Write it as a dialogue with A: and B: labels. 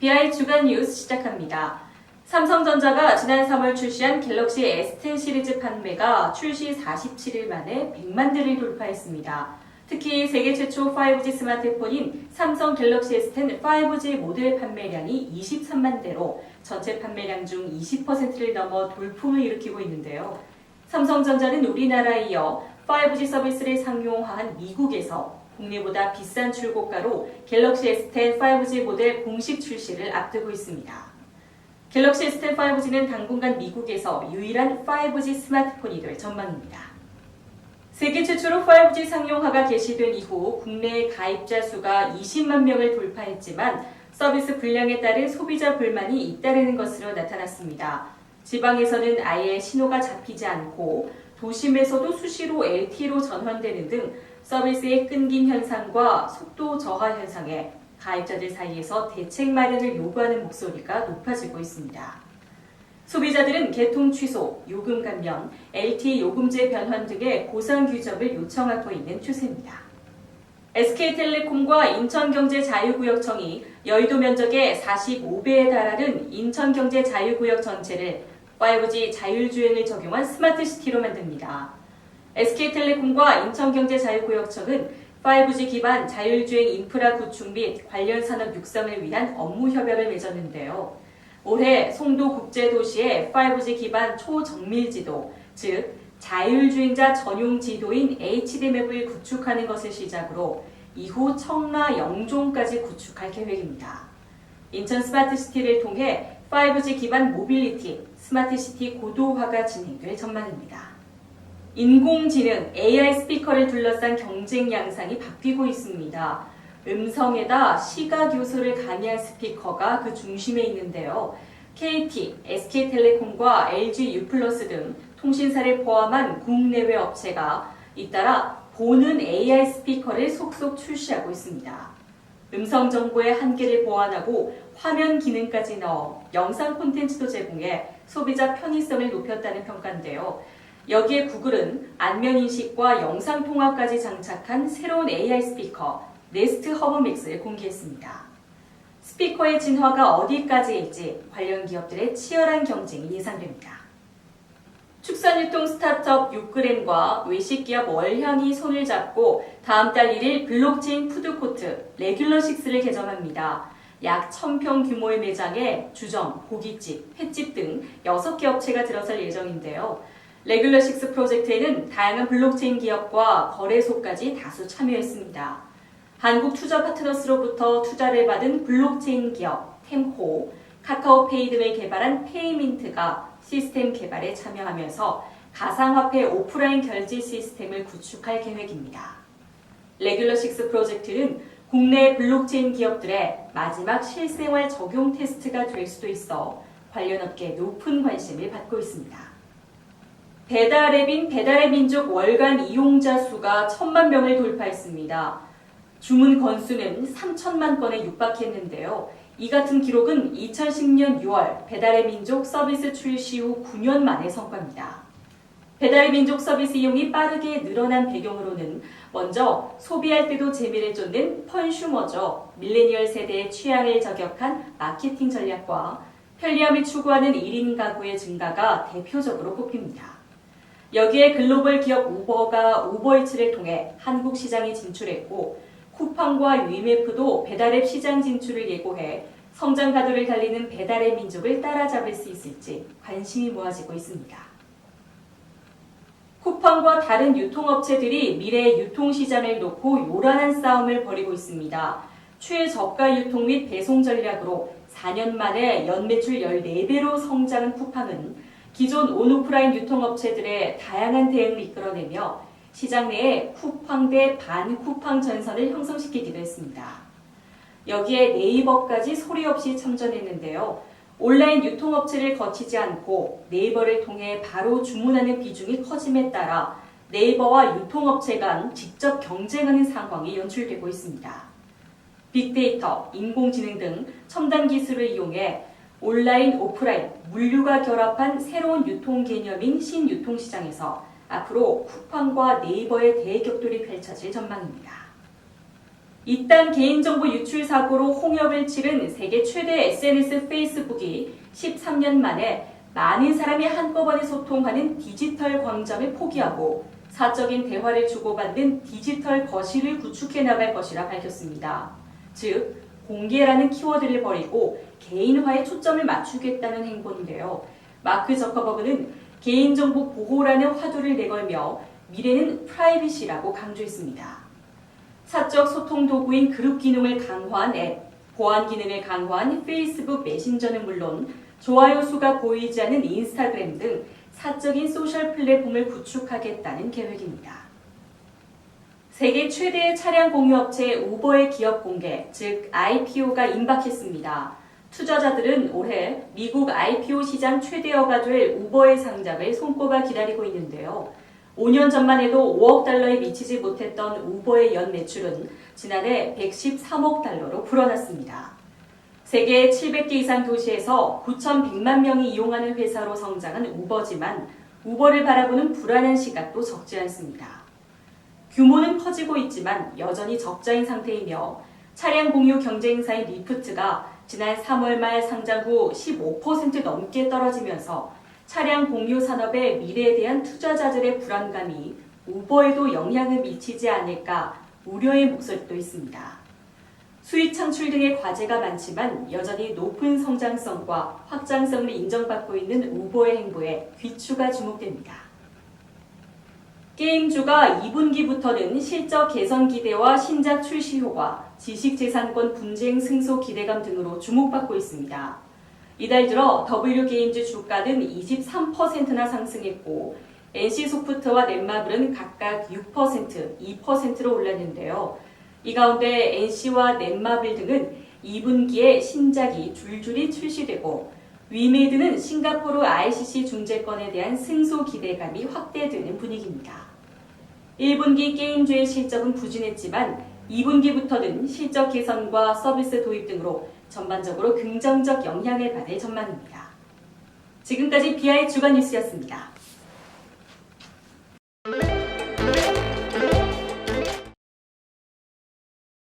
A: BI 주간 뉴스 시작합니다. 삼성전자가 지난 3월 출시한 갤럭시 S10 시리즈 판매가 출시 47일 만에 100만 대를 돌파했습니다. 특히 세계 최초 5G 스마트폰인 삼성 갤럭시 S10 5G 모델 판매량이 23만 대로 전체 판매량 중 20%를 넘어 돌풍을 일으키고 있는데요. 삼성전자는 우리나라에 이어 5G 서비스를 상용화한 미국에서 국내보다 비싼 출고가로 갤럭시 S10 5G 모델 공식 출시를 앞두고 있습니다. 갤럭시 S10 5G는 당분간 미국에서 유일한 5G 스마트폰이 될 전망입니다. 세계 최초로 5G 상용화가 개시된 이후 국내 가입자 수가 20만 명을 돌파했지만 서비스 불량에 따른 소비자 불만이 잇따르는 것으로 나타났습니다. 지방에서는 아예 신호가 잡히지 않고 도심에서도 수시로 LTE로 전환되는 등 서비스의 끊김 현상과 속도 저하 현상에 가입자들 사이에서 대책 마련을 요구하는 목소리가 높아지고 있습니다. 소비자들은 개통 취소, 요금 감면, LTE 요금제 변환 등의 보상 규정을 요청하고 있는 추세입니다. SK텔레콤과 인천경제자유구역청이 여의도 면적의 45배에 달하는 인천경제자유구역 전체를 5G 자율주행을 적용한 스마트시티로 만듭니다. SK텔레콤과 인천경제자유구역청은 5G 기반 자율주행 인프라 구축 및 관련 산업 육성을 위한 업무 협약을 맺었는데요. 올해 송도국제도시의 5G 기반 초정밀지도, 즉 자율주행자 전용 지도인 HD맵을 구축하는 것을 시작으로 이후 청라 영종까지 구축할 계획입니다. 인천 스마트시티를 통해 5G 기반 모빌리티, 스마트시티 고도화가 진행될 전망입니다. 인공지능, AI 스피커를 둘러싼 경쟁 양상이 바뀌고 있습니다. 음성에다 시각 요소를 가미한 스피커가 그 중심에 있는데요. KT, SK텔레콤과 LG U+ 등 통신사를 포함한 국내외 업체가 잇따라 보는 AI 스피커를 속속 출시하고 있습니다. 음성 정보의 한계를 보완하고 화면 기능까지 넣어 영상 콘텐츠도 제공해 소비자 편의성을 높였다는 평가인데요. 여기에 구글은 안면 인식과 영상 통화까지 장착한 새로운 AI 스피커 네스트 허브 맥스를 공개했습니다. 스피커의 진화가 어디까지일지 관련 기업들의 치열한 경쟁이 예상됩니다. 축산유통 스타트업 6g과 외식기업 월향이 손을 잡고 다음 달 1일 블록체인 푸드코트 레귤러6를 개점합니다. 약 1000평 규모의 매장에 주점, 고깃집, 횟집 등 6개 업체가 들어설 예정인데요. 레귤러6 프로젝트에는 다양한 블록체인 기업과 거래소까지 다수 참여했습니다. 한국투자파트너스로부터 투자를 받은 블록체인 기업 템코, 카카오페이 등을 개발한 페이민트가 시스템 개발에 참여하면서 가상화폐 오프라인 결제 시스템을 구축할 계획입니다. 레귤러6 프로젝트는 국내 블록체인 기업들의 마지막 실생활 적용 테스트가 될 수도 있어 관련 업계에 높은 관심을 받고 있습니다. 배달앱인 배달의 민족 월간 이용자 수가 1000만 명을 돌파했습니다. 주문 건수는 3천만 건에 육박했는데요. 이 같은 기록은 2010년 6월 배달의 민족 서비스 출시 후 9년 만의 성과입니다. 배달의 민족 서비스 이용이 빠르게 늘어난 배경으로는 먼저 소비할 때도 재미를 쫓는 펀슈머죠. 밀레니얼 세대의 취향을 저격한 마케팅 전략과 편리함을 추구하는 1인 가구의 증가가 대표적으로 꼽힙니다. 여기에 글로벌 기업 우버가 우버이츠를 통해 한국 시장에 진출했고 쿠팡과 위메프도 배달앱 시장 진출을 예고해 성장 가도를 달리는 배달의 민족을 따라잡을 수 있을지 관심이 모아지고 있습니다. 쿠팡과 다른 유통업체들이 미래의 유통시장을 놓고 요란한 싸움을 벌이고 있습니다. 최저가 유통 및 배송 전략으로 4년 만에 연매출 14배로 성장한 쿠팡은 기존 온오프라인 유통업체들의 다양한 대응을 이끌어내며 시장 내에 쿠팡 대 반쿠팡 전선을 형성시키기도 했습니다. 여기에 네이버까지 소리 없이 참전했는데요. 온라인 유통업체를 거치지 않고 네이버를 통해 바로 주문하는 비중이 커짐에 따라 네이버와 유통업체 간 직접 경쟁하는 상황이 연출되고 있습니다. 빅데이터, 인공지능 등 첨단 기술을 이용해 온라인, 오프라인, 물류가 결합한 새로운 유통 개념인 신유통시장에서 앞으로 쿠팡과 네이버의 대격돌이 펼쳐질 전망입니다. 이딴 개인정보 유출 사고로 홍역을 치른 세계 최대 SNS 페이스북이 13년 만에 많은 사람이 한꺼번에 소통하는 디지털 광장을 포기하고 사적인 대화를 주고받는 디지털 거실을 구축해 나갈 것이라 밝혔습니다. 즉, 공개라는 키워드를 버리고 개인화에 초점을 맞추겠다는 행보인데요. 마크 저커버그는 개인정보 보호라는 화두를 내걸며 미래는 프라이빗이라고 강조했습니다. 사적 소통 도구인 그룹 기능을 강화한 앱, 보안 기능을 강화한 페이스북 메신저는 물론 좋아요 수가 보이지 않는 인스타그램 등 사적인 소셜 플랫폼을 구축하겠다는 계획입니다. 세계 최대의 차량 공유업체 우버의 기업 공개, 즉 IPO가 임박했습니다. 투자자들은 올해 미국 IPO 시장 최대어가 될 우버의 상장을 손꼽아 기다리고 있는데요. 5년 전만 해도 5억 달러에 미치지 못했던 우버의 연 매출은 지난해 113억 달러로 불어났습니다. 세계 700개 이상 도시에서 9,100만 명이 이용하는 회사로 성장한 우버지만 우버를 바라보는 불안한 시각도 적지 않습니다. 규모는 커지고 있지만 여전히 적자인 상태이며 차량 공유 경쟁사인 리프트가 지난 3월 말 상장 후 15% 넘게 떨어지면서 차량 공유 산업의 미래에 대한 투자자들의 불안감이 우버에도 영향을 미치지 않을까 우려의 목소리도 있습니다. 수익 창출 등의 과제가 많지만 여전히 높은 성장성과 확장성을 인정받고 있는 우버의 행보에 귀추가 주목됩니다. 게임주가 2분기부터는 실적 개선 기대와 신작 출시 효과, 지식재산권 분쟁 승소 기대감 등으로 주목받고 있습니다. 이달 들어 W게임즈 주가는 23%나 상승했고 NC소프트와 넷마블은 각각 6%, 2%로 올랐는데요. 이 가운데 NC와 넷마블 등은 2분기에 신작이 줄줄이 출시되고 위메이드는 싱가포르 ICC 중재권에 대한 승소 기대감이 확대되는 분위기입니다. 1분기 게임주의 실적은 부진했지만 2분기부터는 실적 개선과 서비스 도입 등으로 전반적으로 긍정적 영향을 받을 전망입니다. 지금까지 BI 주간 뉴스였습니다.